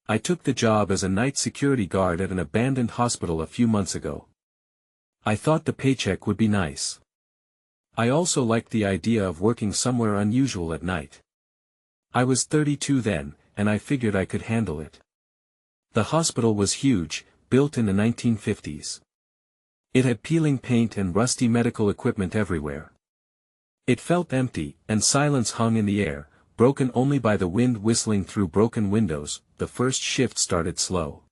I took the job as a night security guard at an abandoned hospital a few months ago. I thought the paycheck would be nice. I also liked the idea of working somewhere unusual at night. I was 32 then, and I figured I could handle it. The hospital was huge, built in the 1950s. It had peeling paint and rusty medical equipment everywhere. It felt empty, and silence hung in the air, broken only by the wind whistling through broken windows. The first shift started slow.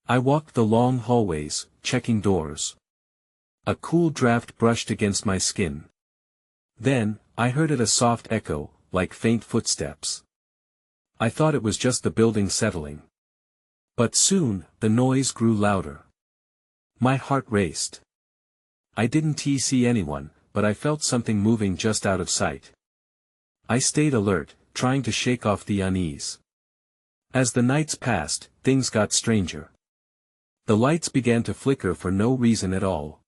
I walked the long hallways, checking doors. A cool draft brushed against my skin. Then, I heard it, a soft echo, like faint footsteps. I thought it was just the building settling. But soon, the noise grew louder. My heart raced. I didn't see anyone, but I felt something moving just out of sight. I stayed alert, trying to shake off the unease. As the nights passed, things got stranger. The lights began to flicker for no reason at all.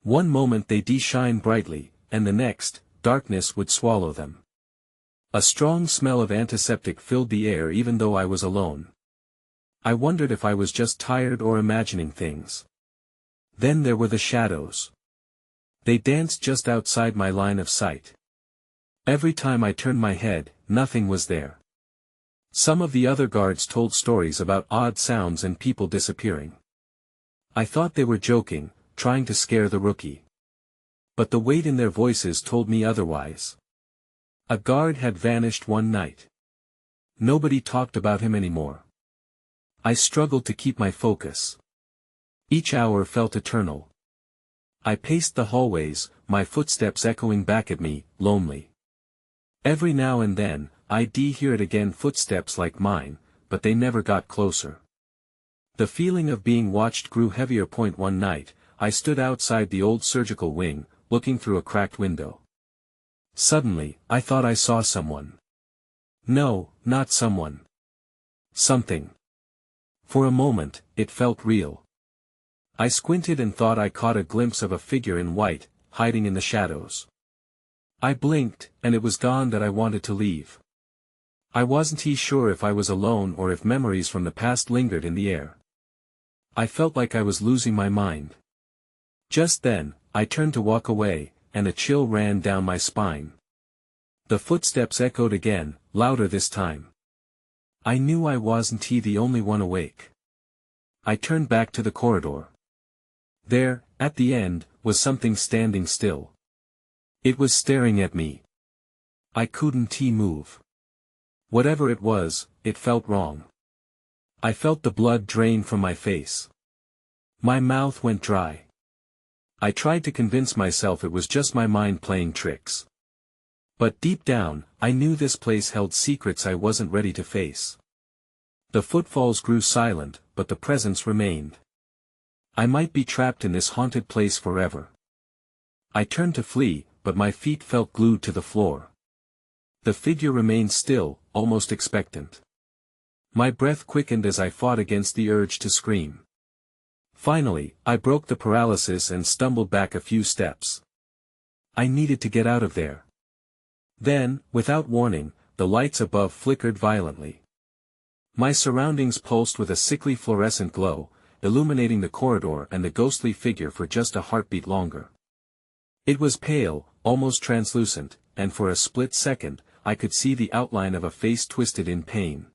One moment they'd shine brightly, and the next, darkness would swallow them. A strong smell of antiseptic filled the air even though I was alone. I wondered if I was just tired or imagining things. Then there were the shadows. They danced just outside my line of sight. Every time I turned my head, nothing was there. Some of the other guards told stories about odd sounds and people disappearing. I thought they were joking, trying to scare the rookie. But the weight in their voices told me otherwise. A guard had vanished one night. Nobody talked about him anymore. I struggled to keep my focus. Each hour felt eternal. I paced the hallways, my footsteps echoing back at me, lonely. Every now and then, I'd hear it again, footsteps like mine, but they never got closer. The feeling of being watched grew heavier. One night, I stood outside the old surgical wing, looking through a cracked window. Suddenly, I thought I saw someone. No, not someone. Something. For a moment, it felt real. I squinted and thought I caught a glimpse of a figure in white, hiding in the shadows. I blinked, and it was gone. That I wanted to leave. I wasn't sure if I was alone or if memories from the past lingered in the air. I felt like I was losing my mind. Just then, I turned to walk away, and a chill ran down my spine. The footsteps echoed again, louder this time. I knew I wasn't the only one awake. I turned back to the corridor. There, at the end, was something standing still. It was staring at me. I couldn't move. Whatever it was, it felt wrong. I felt the blood drain from my face. My mouth went dry. I tried to convince myself it was just my mind playing tricks. But deep down, I knew this place held secrets I wasn't ready to face. The footfalls grew silent, but the presence remained. I might be trapped in this haunted place forever. I turned to flee, but my feet felt glued to the floor. The figure remained still, almost expectant. My breath quickened as I fought against the urge to scream. Finally, I broke the paralysis and stumbled back a few steps. I needed to get out of there. Then, without warning, the lights above flickered violently. My surroundings pulsed with a sickly fluorescent glow, illuminating the corridor and the ghostly figure for just a heartbeat longer. It was pale, almost translucent, and for a split second, I could see the outline of a face twisted in pain.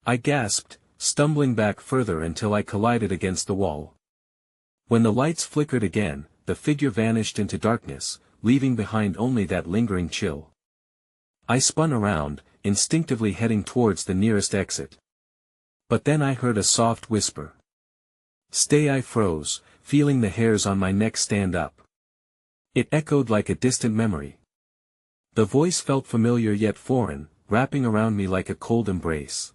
I gasped, stumbling back further until I collided against the wall. When the lights flickered again, the figure vanished into darkness, leaving behind only that lingering chill. I spun around, instinctively heading towards the nearest exit. But then I heard a soft whisper. "Stay!" I froze, feeling the hairs on my neck stand up. It echoed like a distant memory. The voice felt familiar yet foreign, wrapping around me like a cold embrace.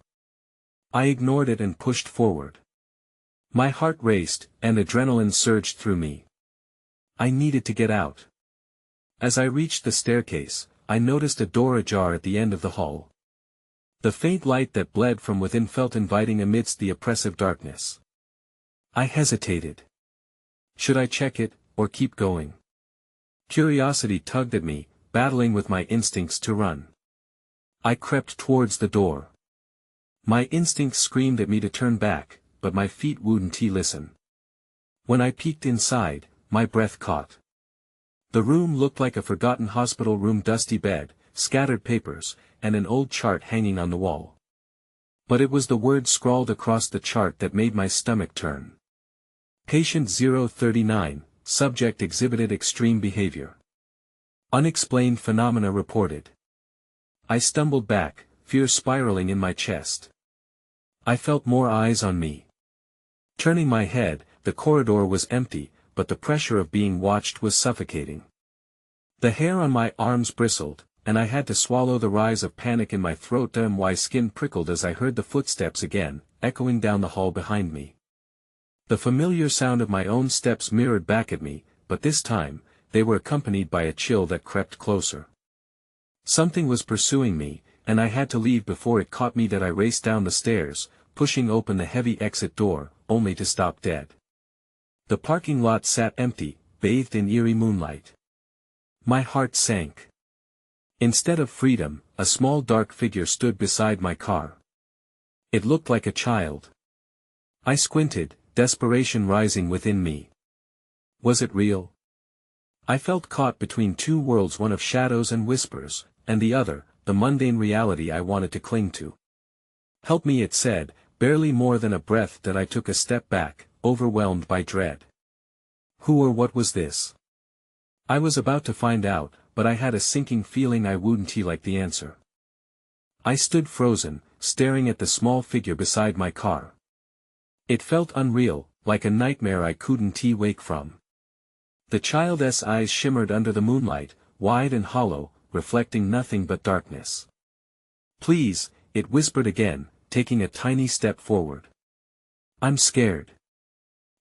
I ignored it and pushed forward. My heart raced, and adrenaline surged through me. I needed to get out. As I reached the staircase, I noticed a door ajar at the end of the hall. The faint light that bled from within felt inviting amidst the oppressive darkness. I hesitated. Should I check it, or keep going? Curiosity tugged at me, battling with my instincts to run. I crept towards the door. My instincts screamed at me to turn back, but my feet wouldn't listen. When I peeked inside, my breath caught. The room looked like a forgotten hospital room, dusty bed, scattered papers, and an old chart hanging on the wall. But it was the words scrawled across the chart that made my stomach turn. Patient 039, subject exhibited extreme behavior. Unexplained phenomena reported. I stumbled back, fear spiraling in my chest. I felt more eyes on me. Turning my head, the corridor was empty, but the pressure of being watched was suffocating. The hair on my arms bristled, and I had to swallow the rise of panic in my throat. My skin prickled as I heard the footsteps again, echoing down the hall behind me. The familiar sound of my own steps mirrored back at me, but this time, they were accompanied by a chill that crept closer. Something was pursuing me, and I had to leave before it caught me. That I raced down the stairs, pushing open the heavy exit door, only to stop dead. The parking lot sat empty, bathed in eerie moonlight. My heart sank. Instead of freedom, a small dark figure stood beside my car. It looked like a child. I squinted, desperation rising within me. Was it real? I felt caught between two worlds, one of shadows and whispers, and the other, the mundane reality I wanted to cling to. Help me, it said, barely more than a breath. That I took a step back, overwhelmed by dread. Who or what was this? I was about to find out, but I had a sinking feeling I wouldn't like the answer. I stood frozen, staring at the small figure beside my car. It felt unreal, like a nightmare I couldn't wake from. The child's eyes shimmered under the moonlight, wide and hollow, reflecting nothing but darkness. Please, it whispered again, taking a tiny step forward. I'm scared.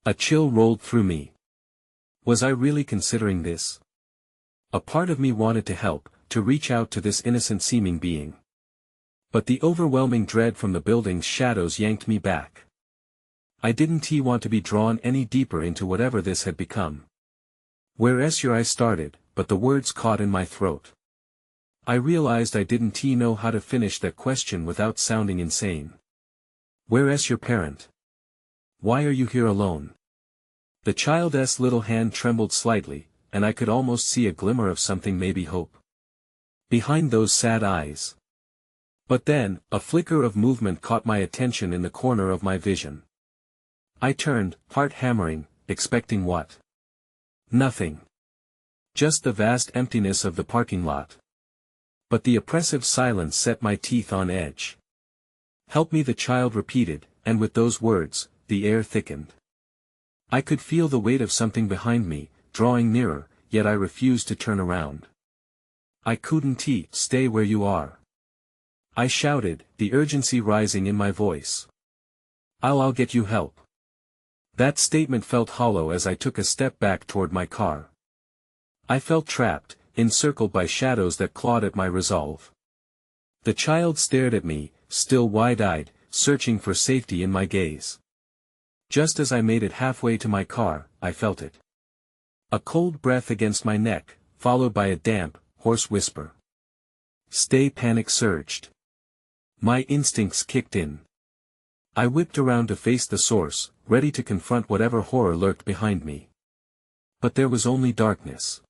A chill rolled through me. Was I really considering this? A part of me wanted to help, to reach out to this innocent-seeming being. But the overwhelming dread from the building's shadows yanked me back. I didn't want to be drawn any deeper into whatever this had become. Where's your I started, but the words caught in my throat. I realized I didn't know how to finish that question without sounding insane. Where's your parent? Why are you here alone? The child's little hand trembled slightly, and I could almost see a glimmer of something, maybe hope, behind those sad eyes. But then, a flicker of movement caught my attention in the corner of my vision. I turned, heart hammering, expecting what? Nothing. Just the vast emptiness of the parking lot. But the oppressive silence set my teeth on edge. Help me, the child repeated, and with those words, the air thickened. I could feel the weight of something behind me, drawing nearer, yet I refused to turn around. I couldn't stay where you are. I shouted, the urgency rising in my voice. I'll get you help. That statement felt hollow as I took a step back toward my car. I felt trapped, encircled by shadows that clawed at my resolve. The child stared at me, still wide-eyed, searching for safety in my gaze. Just as I made it halfway to my car, I felt it. A cold breath against my neck, followed by a damp, hoarse whisper. Stay. Panic surged. My instincts kicked in. I whipped around to face the source, ready to confront whatever horror lurked behind me. But there was only darkness.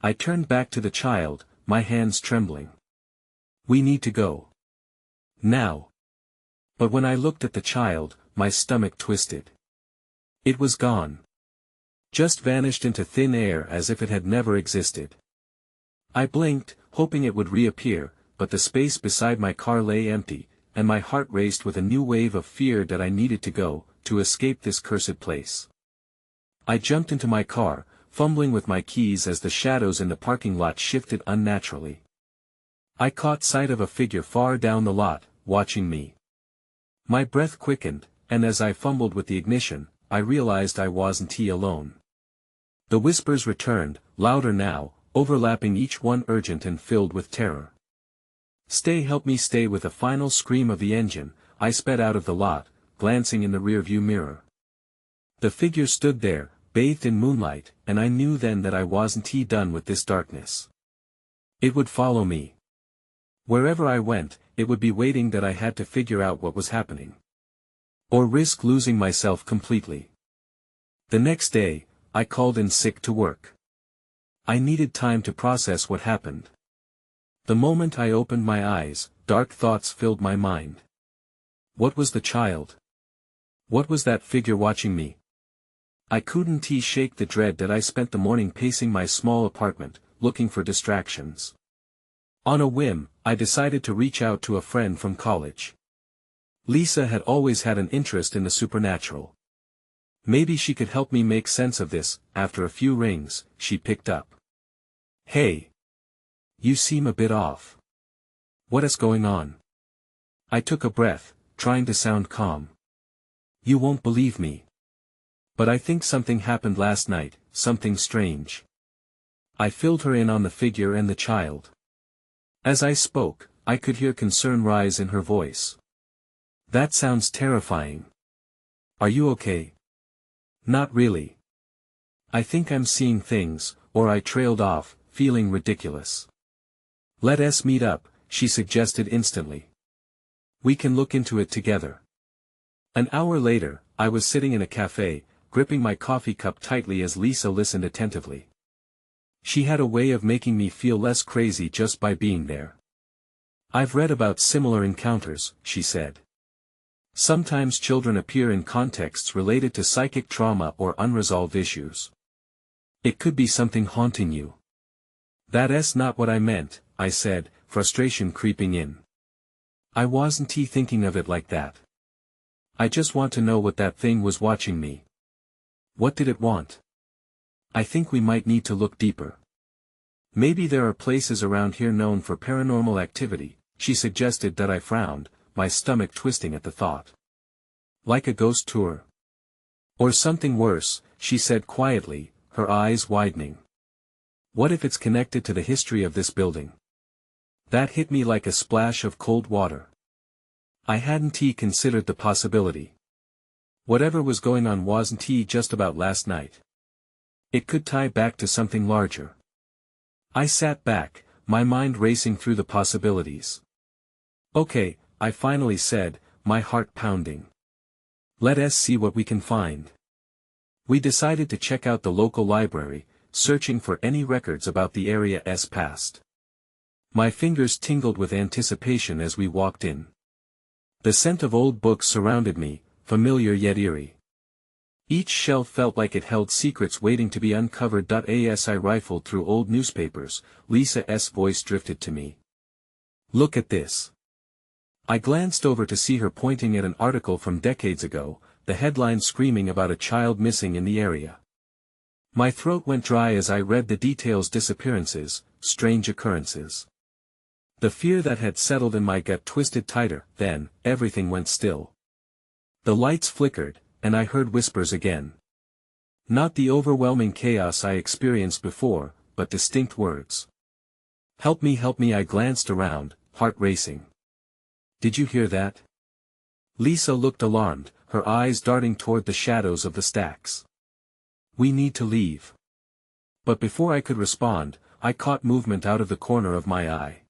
I turned back to the child, my hands trembling. We need to go. Now. But when I looked at the child, my stomach twisted. It was gone. Just vanished into thin air as if it had never existed. I blinked, hoping it would reappear, but the space beside my car lay empty, and my heart raced with a new wave of fear that I needed to go, to escape this cursed place. I jumped into my car, fumbling with my keys as the shadows in the parking lot shifted unnaturally. I caught sight of a figure far down the lot, watching me. My breath quickened, and as I fumbled with the ignition, I realized I wasn't alone. The whispers returned, louder now, overlapping, each one urgent and filled with terror. Stay. Help me stay. With a final scream of the engine, I sped out of the lot, glancing in the rearview mirror. The figure stood there, bathed in moonlight, and I knew then that I wasn't done with this darkness. It would follow me. Wherever I went, it would be waiting that I had to figure out what was happening. Or risk losing myself completely. The next day, I called in sick to work. I needed time to process what happened. The moment I opened my eyes, dark thoughts filled my mind. What was the child? What was that figure watching me? I couldn't shake the dread that I spent the morning pacing my small apartment, looking for distractions. On a whim, I decided to reach out to a friend from college. Lisa had always had an interest in the supernatural. Maybe she could help me make sense of this. After a few rings, she picked up. Hey. You seem a bit off. What is going on? I took a breath, trying to sound calm. You won't believe me. But I think something happened last night, something strange. I filled her in on the figure and the child. As I spoke, I could hear concern rise in her voice. That sounds terrifying. Are you okay? Not really. I think I'm seeing things, or I trailed off, feeling ridiculous. Let us meet up, she suggested instantly. We can look into it together. An hour later, I was sitting in a cafe, gripping my coffee cup tightly as Lisa listened attentively. She had a way of making me feel less crazy just by being there. I've read about similar encounters, she said. Sometimes children appear in contexts related to psychic trauma or unresolved issues. It could be something haunting you. That's not what I meant, I said, frustration creeping in. I wasn't thinking of it like that. I just want to know what that thing was watching me. What did it want? I think we might need to look deeper. Maybe there are places around here known for paranormal activity, she suggested. That I frowned, my stomach twisting at the thought. Like a ghost tour? Or something worse, she said quietly, her eyes widening. What if it's connected to the history of this building? That hit me like a splash of cold water. I hadn't considered the possibility. Whatever was going on wasn't just about last night. It could tie back to something larger. I sat back, my mind racing through the possibilities. Okay, I finally said, my heart pounding. Let us see what we can find. We decided to check out the local library, searching for any records about the area's past. My fingers tingled with anticipation as we walked in. The scent of old books surrounded me, familiar yet eerie. Each shelf felt like it held secrets waiting to be uncovered. As I rifled through old newspapers, Lisa's voice drifted to me. Look at this. I glanced over to see her pointing at an article from decades ago, the headline screaming about a child missing in the area. My throat went dry as I read the details: disappearances, strange occurrences. The fear that had settled in my gut twisted tighter. Then, everything went still. The lights flickered, and I heard whispers again. Not the overwhelming chaos I experienced before, but distinct words. Help me, help me. I glanced around, heart racing. Did you hear that? Lisa looked alarmed, her eyes darting toward the shadows of the stacks. We need to leave. But before I could respond, I caught movement out of the corner of my eye.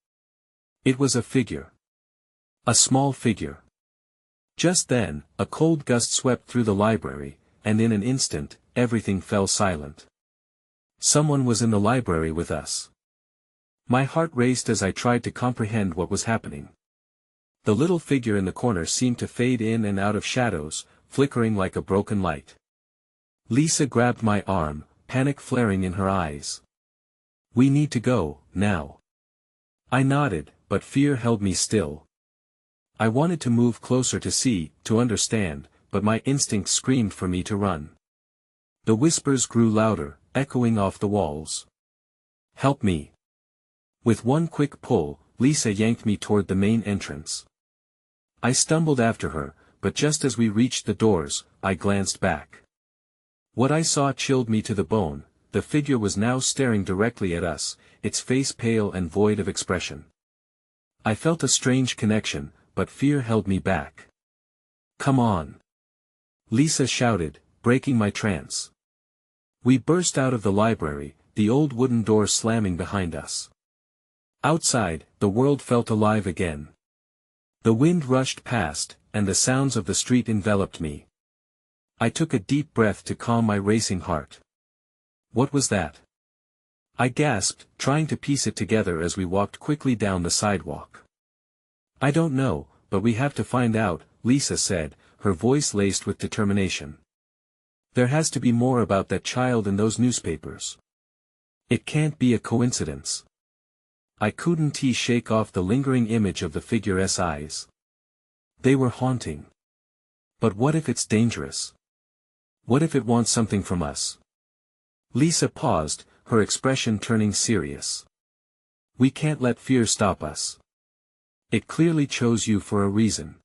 It was a figure. A small figure. Just then, a cold gust swept through the library, and in an instant, everything fell silent. Someone was in the library with us. My heart raced as I tried to comprehend what was happening. The little figure in the corner seemed to fade in and out of shadows, flickering like a broken light. Lisa grabbed my arm, panic flaring in her eyes. We need to go, now. I nodded, but fear held me still. I wanted to move closer to see, to understand, but my instinct screamed for me to run. The whispers grew louder, echoing off the walls. Help me. With one quick pull, Lisa yanked me toward the main entrance. I stumbled after her, but just as we reached the doors, I glanced back. What I saw chilled me to the bone. The figure was now staring directly at us, its face pale and void of expression. I felt a strange connection, but fear held me back. Come on. Lisa shouted, breaking my trance. We burst out of the library, the old wooden door slamming behind us. Outside, the world felt alive again. The wind rushed past, and the sounds of the street enveloped me. I took a deep breath to calm my racing heart. What was that? I gasped, trying to piece it together as we walked quickly down the sidewalk. I don't know, but we have to find out, Lisa said, her voice laced with determination. There has to be more about that child in those newspapers. It can't be a coincidence. I couldn't shake off the lingering image of the figure's eyes. They were haunting. But what if it's dangerous? What if it wants something from us? Lisa paused, her expression turning serious. We can't let fear stop us. It clearly chose you for a reason.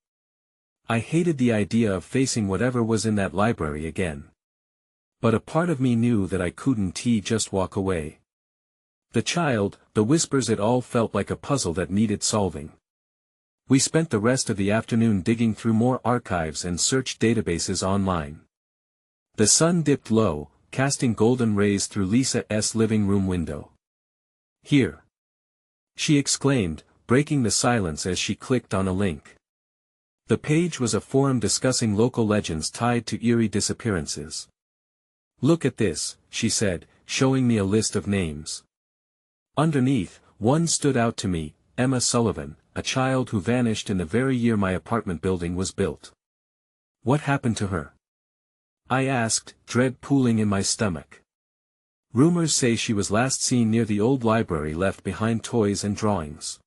I hated the idea of facing whatever was in that library again. But a part of me knew that I couldn't just walk away. The child, the whispers, it all felt like a puzzle that needed solving. We spent the rest of the afternoon digging through more archives and search databases online. The sun dipped low, casting golden rays through Lisa's living room window. Here! She exclaimed, breaking the silence as she clicked on a link. The page was a forum discussing local legends tied to eerie disappearances. Look at this, she said, showing me a list of names. Underneath, one stood out to me, Emma Sullivan, a child who vanished in the very year my apartment building was built. What happened to her? I asked, dread pooling in my stomach. Rumors say she was last seen near the old library left behind toys and drawings.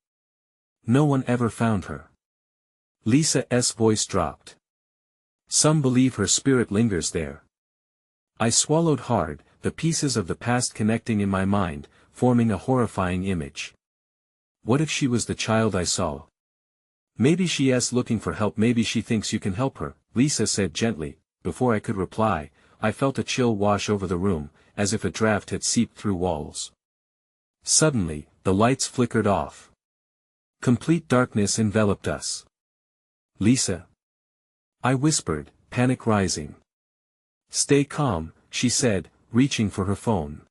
No one ever found her. Lisa's voice dropped. Some believe her spirit lingers there. I swallowed hard, the pieces of the past connecting in my mind, forming a horrifying image. What if she was the child I saw? Maybe she's looking for help, maybe she thinks you can help her, Lisa said gently. Before I could reply, I felt a chill wash over the room, as if a draft had seeped through walls. Suddenly, the lights flickered off. Complete darkness enveloped us. Lisa? I whispered, panic rising. Stay calm, she said, reaching for her phone.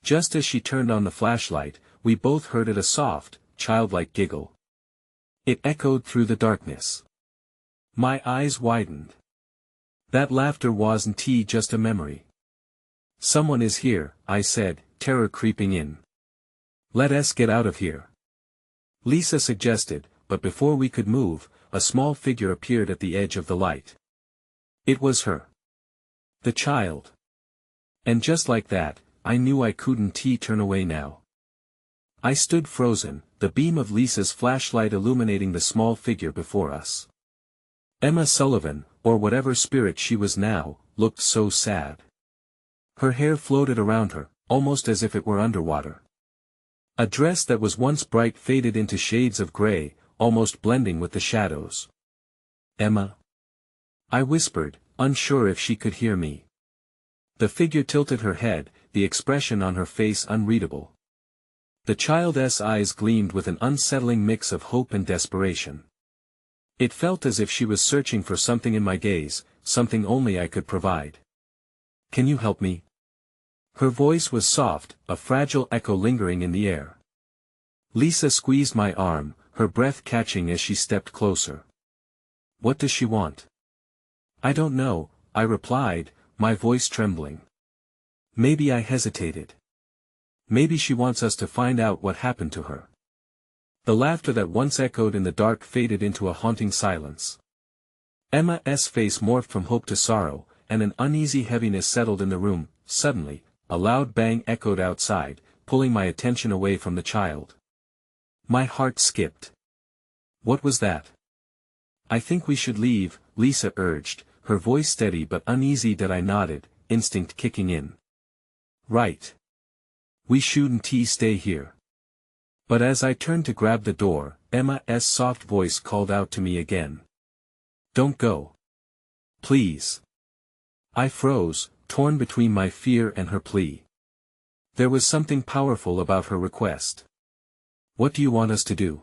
Just as she turned on the flashlight, we both heard a soft, childlike giggle. It echoed through the darkness. My eyes widened. That laughter wasn't just a memory. Someone is here, I said, terror creeping in. Let us get out of here. Lisa suggested, but before we could move, a small figure appeared at the edge of the light. It was her. The child. And just like that, I knew I couldn't turn away now. I stood frozen, the beam of Lisa's flashlight illuminating the small figure before us. Emma Sullivan, or whatever spirit she was now, looked so sad. Her hair floated around her, almost as if it were underwater. A dress that was once bright faded into shades of gray, almost blending with the shadows. Emma? I whispered, unsure if she could hear me. The figure tilted her head, the expression on her face unreadable. The child's eyes gleamed with an unsettling mix of hope and desperation. It felt as if she was searching for something in my gaze, something only I could provide. Can you help me? Her voice was soft, a fragile echo lingering in the air. Lisa squeezed my arm, her breath catching as she stepped closer. What does she want? I don't know, I replied, my voice trembling. Maybe I hesitated. Maybe she wants us to find out what happened to her. The laughter that once echoed in the dark faded into a haunting silence. Emma's face morphed from hope to sorrow, and an uneasy heaviness settled in the room. Suddenly, a loud bang echoed outside, pulling my attention away from the child. My heart skipped. What was that? I think we should leave, Lisa urged, her voice steady but uneasy. That I nodded, instinct kicking in. Right. We shouldn't stay here. But as I turned to grab the door, Emma's soft voice called out to me again. Don't go. Please. I froze, torn between my fear and her plea. There was something powerful about her request. What do you want us to do?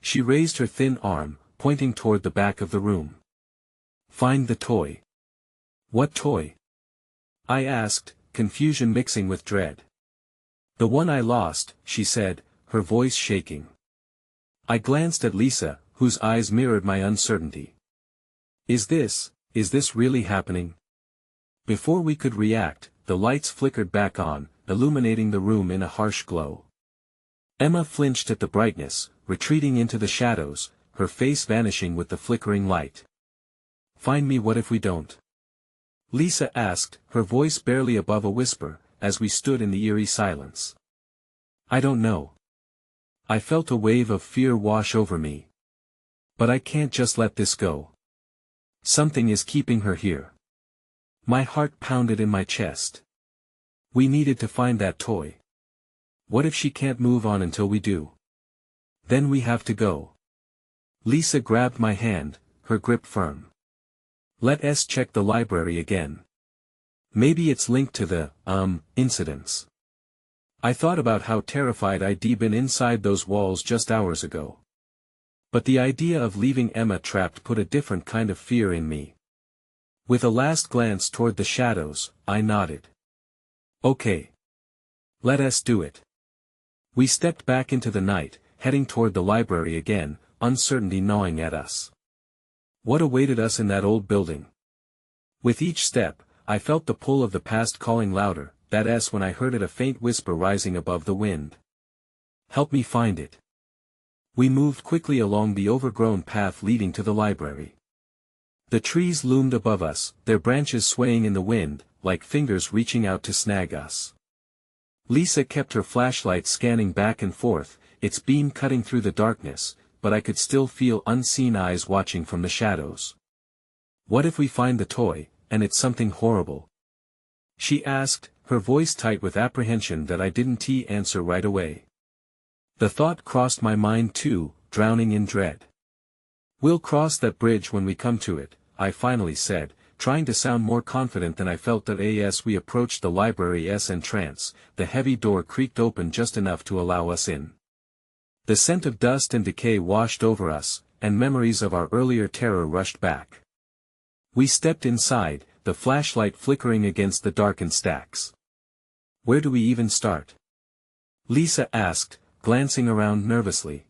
She raised her thin arm, pointing toward the back of the room. Find the toy. What toy? I asked, confusion mixing with dread. The one I lost, she said, her voice shaking. I glanced at Lisa, whose eyes mirrored my uncertainty. Is this really happening? Before we could react, the lights flickered back on, illuminating the room in a harsh glow. Emma flinched at the brightness, retreating into the shadows, her face vanishing with the flickering light. "Find me, what if we don't?" Lisa asked, her voice barely above a whisper, as we stood in the eerie silence. "I don't know." I felt a wave of fear wash over me. "But I can't just let this go. Something is keeping her here." My heart pounded in my chest. We needed to find that toy. What if she can't move on until we do? Then we have to go. Lisa grabbed my hand, her grip firm. "Let's check the library again. Maybe it's linked to the, incidents." I thought about how terrified I'd been inside those walls just hours ago. But the idea of leaving Emma trapped put a different kind of fear in me. With a last glance toward the shadows, I nodded. "Okay. Let us do it." We stepped back into the night, heading toward the library again, uncertainty gnawing at us. What awaited us in that old building? With each step, I felt the pull of the past calling louder, that S when I heard it, a faint whisper rising above the wind. "Help me find it." We moved quickly along the overgrown path leading to the library. The trees loomed above us, their branches swaying in the wind, like fingers reaching out to snag us. Lisa kept her flashlight scanning back and forth, its beam cutting through the darkness, but I could still feel unseen eyes watching from the shadows. "What if we find the toy, and it's something horrible?" she asked, her voice tight with apprehension that I didn't answer right away. The thought crossed my mind too, drowning in dread. "We'll cross that bridge when we come to it," I finally said, trying to sound more confident than I felt. As we approached the library's entrance, the heavy door creaked open just enough to allow us in. The scent of dust and decay washed over us, and memories of our earlier terror rushed back. We stepped inside, the flashlight flickering against the darkened stacks. "Where do we even start?" Lisa asked, glancing around nervously.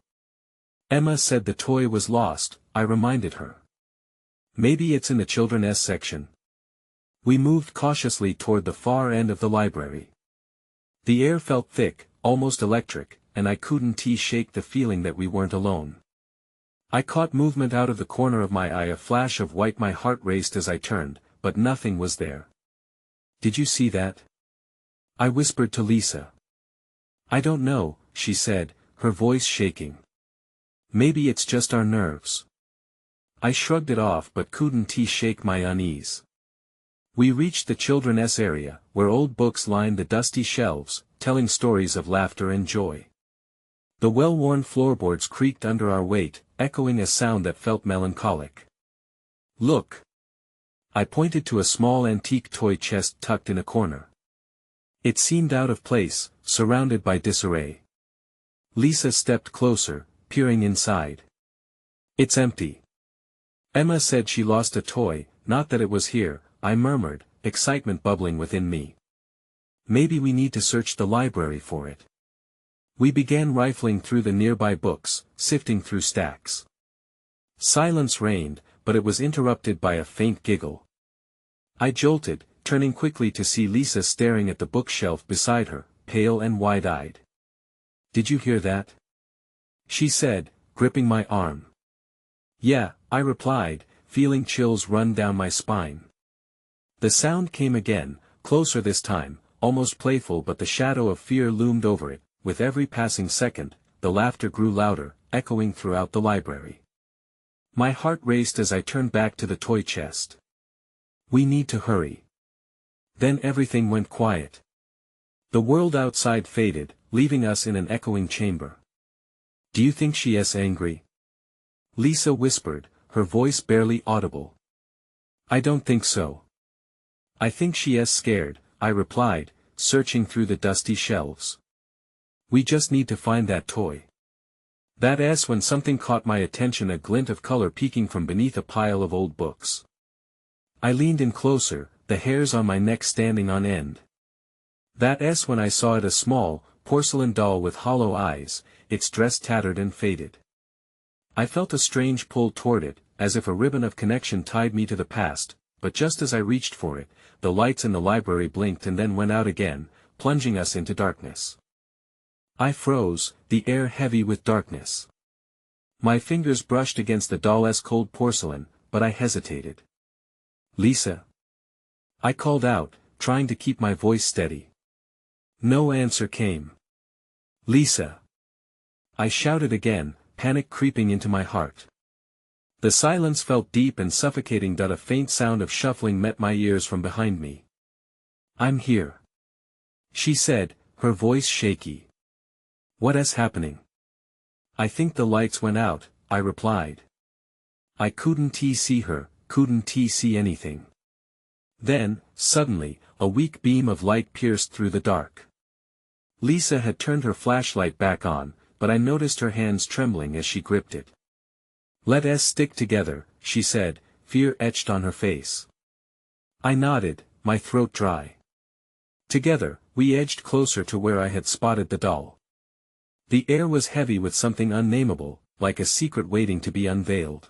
"Emma said the toy was lost," I reminded her. "Maybe it's in the children's section." We moved cautiously toward the far end of the library. The air felt thick, almost electric, and I couldn't shake the feeling that we weren't alone. I caught movement out of the corner of my eye, a flash of white. My heart raced as I turned, but nothing was there. "Did you see that?" I whispered to Lisa. "I don't know," she said, her voice shaking. "Maybe it's just our nerves." I shrugged it off but couldn't shake my unease. We reached the children's area, where old books lined the dusty shelves, telling stories of laughter and joy. The well-worn floorboards creaked under our weight, echoing a sound that felt melancholic. "Look!" I pointed to a small antique toy chest tucked in a corner. It seemed out of place, surrounded by disarray. Lisa stepped closer, peering inside. "It's empty." "Emma said she lost a toy, not that it was here," I murmured, excitement bubbling within me. "Maybe we need to search the library for it." We began rifling through the nearby books, sifting through stacks. Silence reigned, but it was interrupted by a faint giggle. I jolted, turning quickly to see Lisa staring at the bookshelf beside her, pale and wide-eyed. "Did you hear that?" she said, gripping my arm. "Yeah," I replied, feeling chills run down my spine. The sound came again, closer this time, almost playful, but the shadow of fear loomed over it. With every passing second, the laughter grew louder, echoing throughout the library. My heart raced as I turned back to the toy chest. "We need to hurry." Then everything went quiet. The world outside faded, leaving us in an echoing chamber. "Do you think she is angry?" Lisa whispered, her voice barely audible. "I don't think so. I think she is scared," I replied, searching through the dusty shelves. "We just need to find that toy." That is when something caught my attention, a glint of color peeking from beneath a pile of old books. I leaned in closer, the hairs on my neck standing on end. That is when I saw it, a small, porcelain doll with hollow eyes, its dress tattered and faded. I felt a strange pull toward it, as if a ribbon of connection tied me to the past, but just as I reached for it, the lights in the library blinked and then went out again, plunging us into darkness. I froze, the air heavy with darkness. My fingers brushed against the doll's cold porcelain, but I hesitated. "Lisa?" I called out, trying to keep my voice steady. No answer came. "Lisa!" I shouted again, panic creeping into my heart. The silence felt deep and suffocating. A faint sound of shuffling met my ears from behind me. "I'm here," she said, her voice shaky. "What is happening?" "I think the lights went out," I replied. I couldn't see her, couldn't see anything. Then, suddenly, a weak beam of light pierced through the dark. Lisa had turned her flashlight back on, but I noticed her hands trembling as she gripped it. "Let us stick together," she said, fear etched on her face. I nodded, my throat dry. Together, we edged closer to where I had spotted the doll. The air was heavy with something unnameable, like a secret waiting to be unveiled.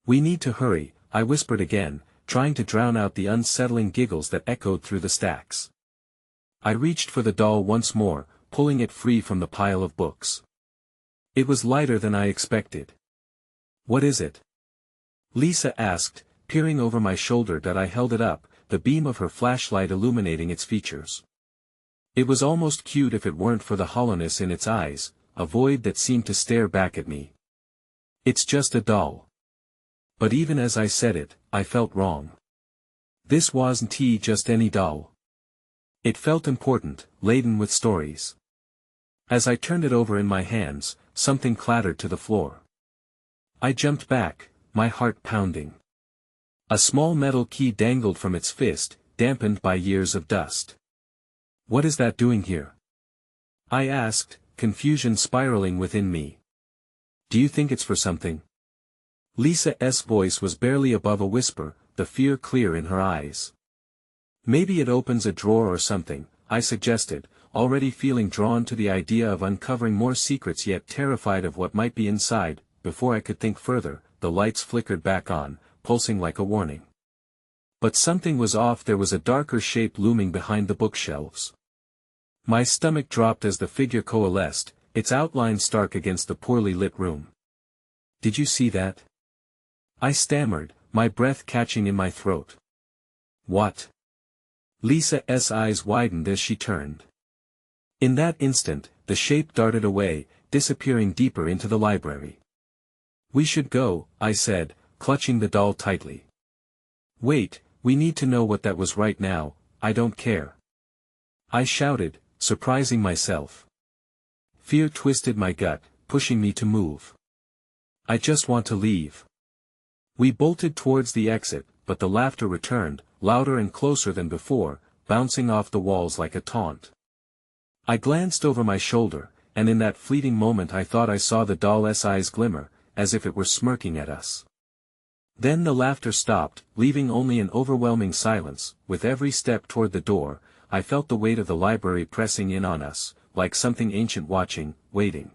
"We need to hurry," I whispered again, trying to drown out the unsettling giggles that echoed through the stacks. I reached for the doll once more, pulling it free from the pile of books. It was lighter than I expected. "What is it?" Lisa asked, peering over my shoulder. I held it up, the beam of her flashlight illuminating its features. It was almost cute if it weren't for the hollowness in its eyes, a void that seemed to stare back at me. "It's just a doll." But even as I said it, I felt wrong. This wasn't just any doll. It felt important, laden with stories. As I turned it over in my hands, something clattered to the floor. I jumped back, my heart pounding. A small metal key dangled from its fist, dampened by years of dust. "What is that doing here?" I asked, confusion spiraling within me. "Do you think it's for something?" Lisa's voice was barely above a whisper, the fear clear in her eyes. "Maybe it opens a drawer or something," I suggested, already feeling drawn to the idea of uncovering more secrets yet terrified of what might be inside. Before I could think further, the lights flickered back on, pulsing like a warning. But something was off. There was a darker shape looming behind the bookshelves. My stomach dropped as the figure coalesced, its outline stark against the poorly lit room. "Did you see that?" I stammered, my breath catching in my throat. "What?" Lisa's eyes widened as she turned. In that instant, the shape darted away, disappearing deeper into the library. "We should go," I said, clutching the doll tightly. "Wait, we need to know what that was right now. I don't care," I shouted, surprising myself. Fear twisted my gut, pushing me to move. "I just want to leave." We bolted towards the exit, but the laughter returned, louder and closer than before, bouncing off the walls like a taunt. I glanced over my shoulder, and in that fleeting moment I thought I saw the doll's eyes glimmer, as if it were smirking at us. Then the laughter stopped, leaving only an overwhelming silence. With every step toward the door, I felt the weight of the library pressing in on us, like something ancient watching, waiting.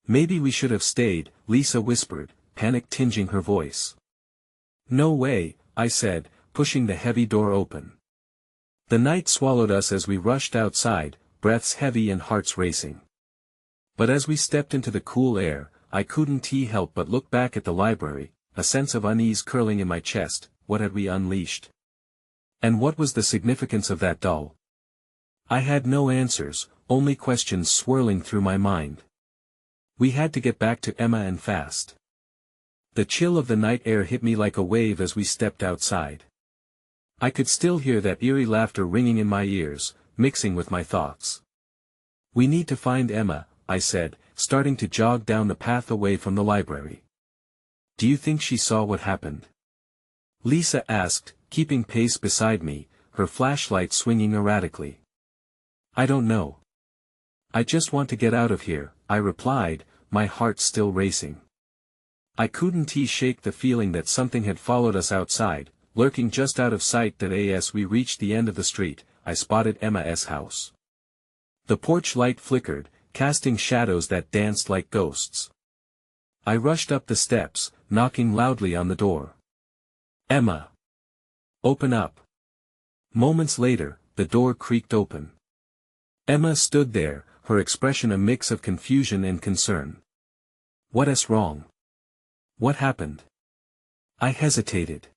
"Maybe we should have stayed," Lisa whispered, panic tinging her voice. "No way," I said, pushing the heavy door open. The night swallowed us as we rushed outside, breaths heavy and hearts racing. But as we stepped into the cool air, I couldn't help but look back at the library, a sense of unease curling in my chest. What had we unleashed? And what was the significance of that doll? I had no answers, only questions swirling through my mind. We had to get back to Emma and fast. The chill of the night air hit me like a wave as we stepped outside. I could still hear that eerie laughter ringing in my ears, mixing with my thoughts. "We need to find Emma," I said, starting to jog down the path away from the library. "Do you think she saw what happened?" Lisa asked, keeping pace beside me, her flashlight swinging erratically. "I don't know. I just want to get out of here," I replied, my heart still racing. I couldn't shake the feeling that something had followed us outside, lurking just out of sight. That as we reached the end of the street, I spotted Emma's house. The porch light flickered, casting shadows that danced like ghosts. I rushed up the steps, knocking loudly on the door. "Emma! Open up!" Moments later, the door creaked open. Emma stood there, her expression a mix of confusion and concern. "What's wrong? What happened?" I hesitated.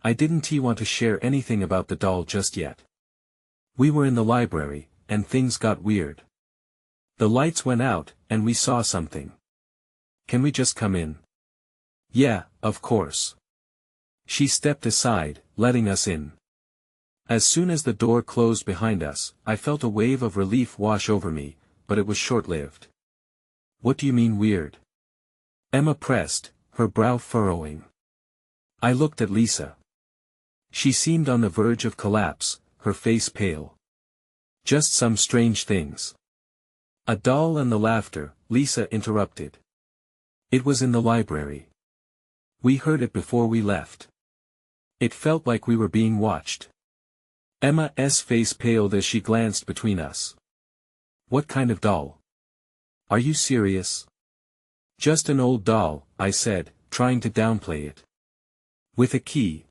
I didn't want to share anything about the doll just yet. We were in the library, and things got weird. The lights went out, and we saw something. "Can we just come in?" "Yeah, of course." She stepped aside, letting us in. As soon as the door closed behind us, I felt a wave of relief wash over me, but it was short-lived. "What do you mean weird?" Emma pressed, her brow furrowing. I looked at Lisa. She seemed on the verge of collapse, her face pale. "Just some strange things." "A doll and the laughter," Lisa interrupted. "It was in the library. We heard it before we left. It felt like we were being watched." Emma's face paled as she glanced between us. "What kind of doll? Are you serious?" "Just an old doll," I said, trying to downplay it. "With a key."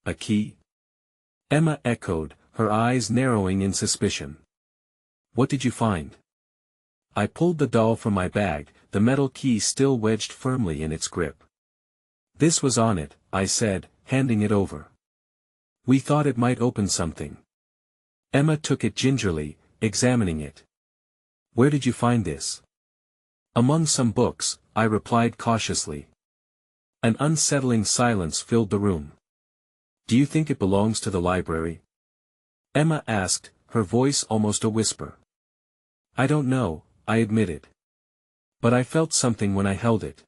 "A key?" Emma echoed, her eyes narrowing in suspicion. "What did you find?" I pulled the doll from my bag, the metal key still wedged firmly in its grip. "This was on it," I said, handing it over. "We thought it might open something." Emma took it gingerly, examining it. "Where did you find this?" "Among some books," I replied cautiously. An unsettling silence filled the room. "Do you think it belongs to the library?" Emma asked, her voice almost a whisper. "I don't know," I admitted. "But I felt something when I held it.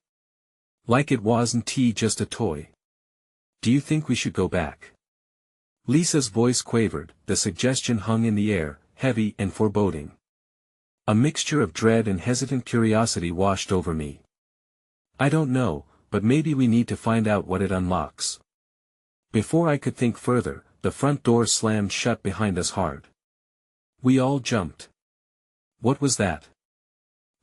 Like it wasn't just a toy. Do you think we should go back?" Lisa's voice quavered, the suggestion hung in the air, heavy and foreboding. A mixture of dread and hesitant curiosity washed over me. "I don't know, but maybe we need to find out what it unlocks." Before I could think further, the front door slammed shut behind us hard. We all jumped. "What was that?"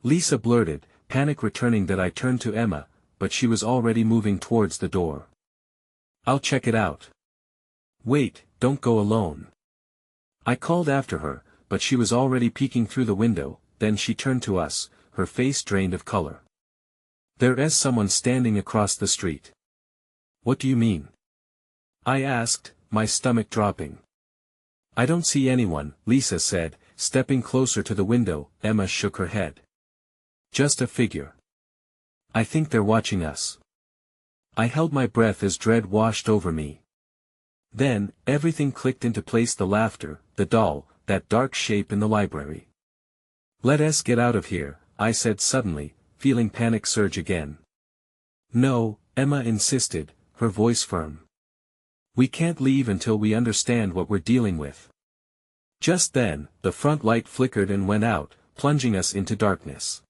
Lisa blurted, panic returning. That I turned to Emma, but she was already moving towards the door. "I'll check it out." "Wait, don't go alone." I called after her, but she was already peeking through the window. Then she turned to us, her face drained of color. "There's someone standing across the street." "What do you mean?" I asked, my stomach dropping. "I don't see anyone," Lisa said, stepping closer to the window. Emma shook her head. "Just a figure. I think they're watching us." I held my breath as dread washed over me. Then, everything clicked into place: the laughter, the doll, that dark shape in the library. "Let us get out of here," I said suddenly, feeling panic surge again. "No," Emma insisted, her voice firm. "We can't leave until we understand what we're dealing with." Just then, the front light flickered and went out, plunging us into darkness.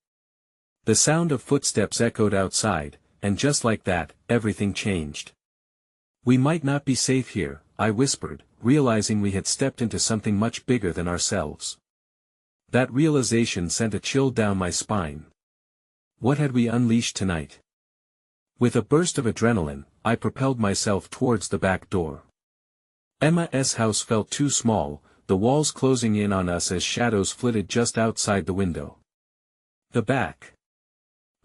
The sound of footsteps echoed outside, and just like that, everything changed. "We might not be safe here," I whispered, realizing we had stepped into something much bigger than ourselves. That realization sent a chill down my spine. What had we unleashed tonight? With a burst of adrenaline, I propelled myself towards the back door. Emma's house felt too small, the walls closing in on us as shadows flitted just outside the window. "The back!"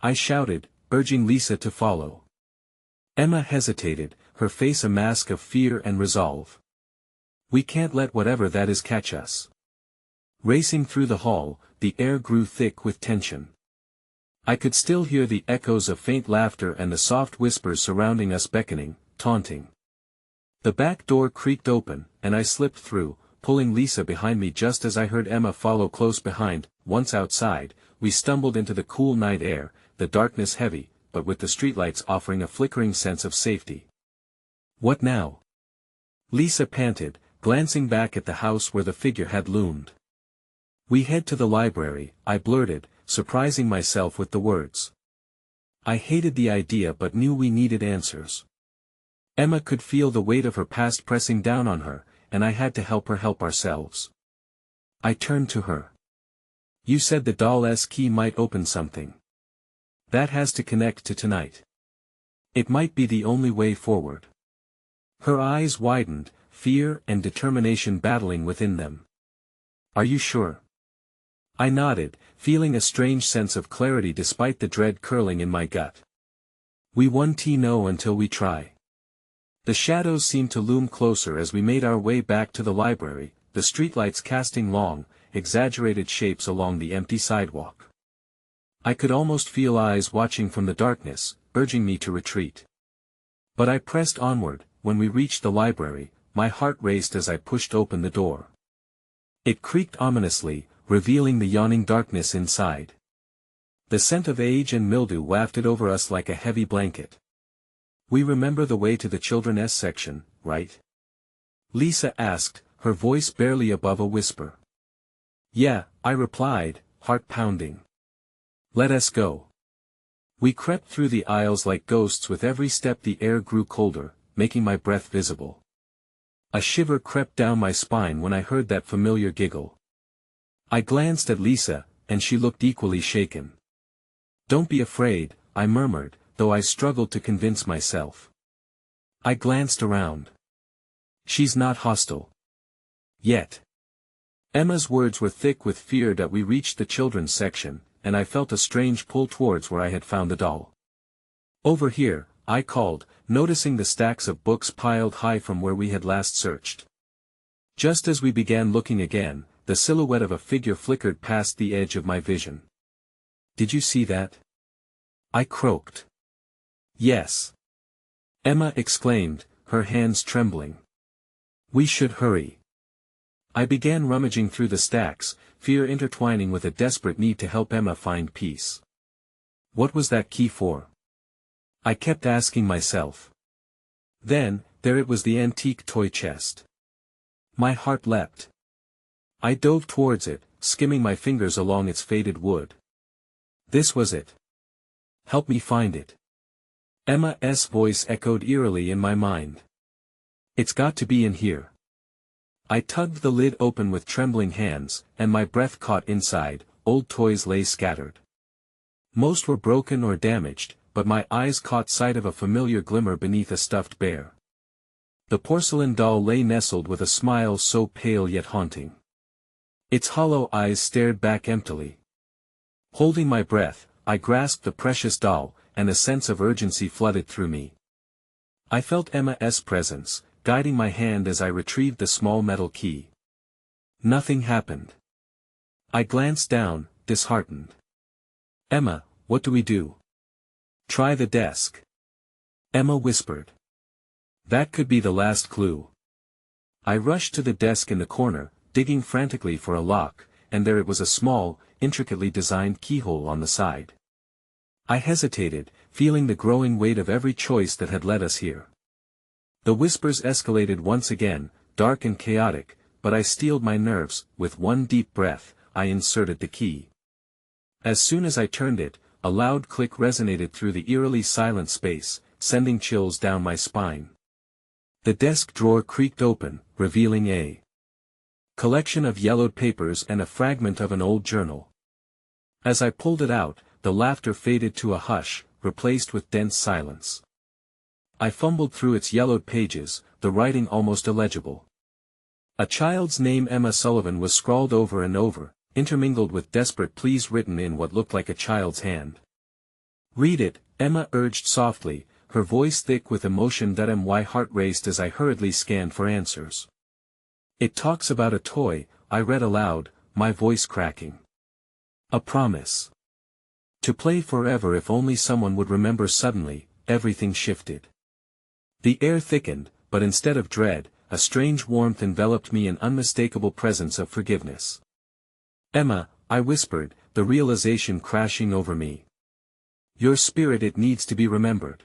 I shouted, urging Lisa to follow. Emma hesitated, her face a mask of fear and resolve. "We can't let whatever that is catch us." Racing through the hall, the air grew thick with tension. I could still hear the echoes of faint laughter and the soft whispers surrounding us, beckoning, taunting. The back door creaked open, and I slipped through, pulling Lisa behind me just as I heard Emma follow close behind. Once outside, we stumbled into the cool night air, the darkness heavy, but with the streetlights offering a flickering sense of safety. "What now?" Lisa panted, glancing back at the house where the figure had loomed. "We head to the library," I blurted, surprising myself with the words. I hated the idea but knew we needed answers. Emma could feel the weight of her past pressing down on her, and I had to help her help ourselves. I turned to her. "You said the doll's key might open something. That has to connect to tonight. It might be the only way forward. Her eyes widened, fear and determination battling within them. Are you sure? I nodded, feeling a strange sense of clarity despite the dread curling in my gut. We won't know until we try. The shadows seemed to loom closer as we made our way back to the library, the streetlights casting long, exaggerated shapes along the empty sidewalk. I could almost feel eyes watching from the darkness, urging me to retreat. But I pressed onward. When we reached the library, my heart raced as I pushed open the door. It creaked ominously, revealing the yawning darkness inside. The scent of age and mildew wafted over us like a heavy blanket. We remember the way to the children's section, right? Lisa asked, her voice barely above a whisper. Yeah, I replied, heart pounding. Let us go. We crept through the aisles like ghosts. With every step the air grew colder, making my breath visible. A shiver crept down my spine when I heard that familiar giggle. I glanced at Lisa, and she looked equally shaken. Don't be afraid, I murmured, though I struggled to convince myself. I glanced around. She's not hostile. Yet. Emma's words were thick with fear. That we reached the children's section, and I felt a strange pull towards where I had found the doll. Over here, I called, noticing the stacks of books piled high from where we had last searched. Just as we began looking again, the silhouette of a figure flickered past the edge of my vision. Did you see that? I croaked. Yes. Emma exclaimed, her hands trembling. We should hurry. I began rummaging through the stacks, fear intertwining with a desperate need to help Emma find peace. What was that key for? I kept asking myself. Then, there it was, the antique toy chest. My heart leapt. I dove towards it, skimming my fingers along its faded wood. This was it. Help me find it. Emma's voice echoed eerily in my mind. It's got to be in here. I tugged the lid open with trembling hands, and my breath caught inside. Old toys lay scattered. Most were broken or damaged, but my eyes caught sight of a familiar glimmer beneath a stuffed bear. The porcelain doll lay nestled with a smile so pale yet haunting. Its hollow eyes stared back emptily. Holding my breath, I grasped the precious doll, and a sense of urgency flooded through me. I felt Emma's presence, guiding my hand as I retrieved the small metal key. Nothing happened. I glanced down, disheartened. Emma, what do we do? Try the desk. Emma whispered. That could be the last clue. I rushed to the desk in the corner, digging frantically for a lock, and there it was, a small, intricately designed keyhole on the side. I hesitated, feeling the growing weight of every choice that had led us here. The whispers escalated once again, dark and chaotic, but I steeled my nerves. With one deep breath, I inserted the key. As soon as I turned it, a loud click resonated through the eerily silent space, sending chills down my spine. The desk drawer creaked open, revealing a collection of yellowed papers and a fragment of an old journal. As I pulled it out, the laughter faded to a hush, replaced with dense silence. I fumbled through its yellowed pages, the writing almost illegible. A child's name, Emma Sullivan, was scrawled over and over, intermingled with desperate pleas written in what looked like a child's hand. Read it, Emma urged softly, her voice thick with emotion. That my heart raced as I hurriedly scanned for answers. It talks about a toy, I read aloud, my voice cracking. A promise. To play forever if only someone would remember. Suddenly, everything shifted. The air thickened, but instead of dread, a strange warmth enveloped me, an unmistakable presence of forgiveness. Emma, I whispered, the realization crashing over me. Your spirit, it needs to be remembered.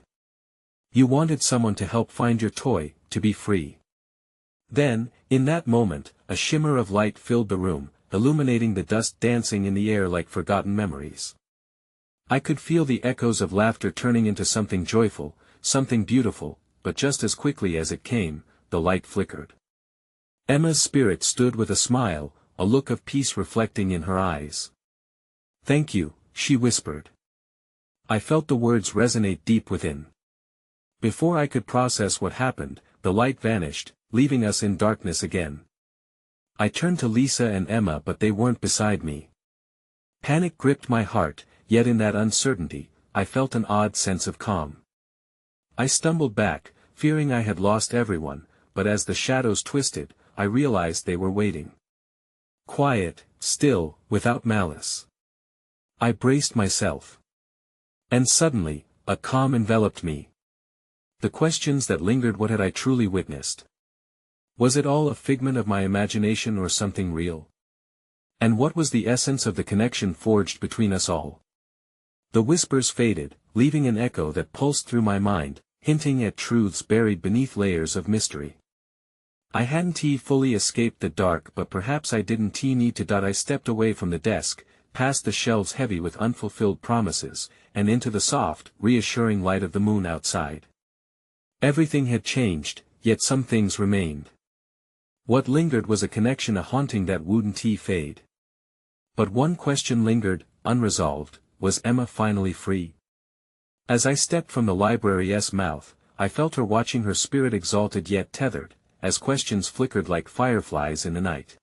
You wanted someone to help find your toy, to be free. Then, in that moment, a shimmer of light filled the room, illuminating the dust dancing in the air like forgotten memories. I could feel the echoes of laughter turning into something joyful, something beautiful, but just as quickly as it came, the light flickered. Emma's spirit stood with a smile, a look of peace reflecting in her eyes. Thank you, she whispered. I felt the words resonate deep within. Before I could process what happened, the light vanished, leaving us in darkness again. I turned to Lisa and Emma, but they weren't beside me. Panic gripped my heart, yet in that uncertainty, I felt an odd sense of calm. I stumbled back, fearing I had lost everyone, but as the shadows twisted, I realized they were waiting. Quiet, still, without malice. I braced myself. And suddenly, a calm enveloped me. The questions that lingered: what had I truly witnessed? Was it all a figment of my imagination or something real? And what was the essence of the connection forged between us all? The whispers faded, leaving an echo that pulsed through my mind, hinting at truths buried beneath layers of mystery. I hadn't fully escaped the dark, but perhaps I didn't need to. I stepped away from the desk, past the shelves heavy with unfulfilled promises, and into the soft, reassuring light of the moon outside. Everything had changed, yet some things remained. What lingered was a connection, a haunting that wouldn't fade. But one question lingered, unresolved: was Emma finally free? As I stepped from the library's mouth, I felt her watching, her spirit exalted yet tethered, as questions flickered like fireflies in the night.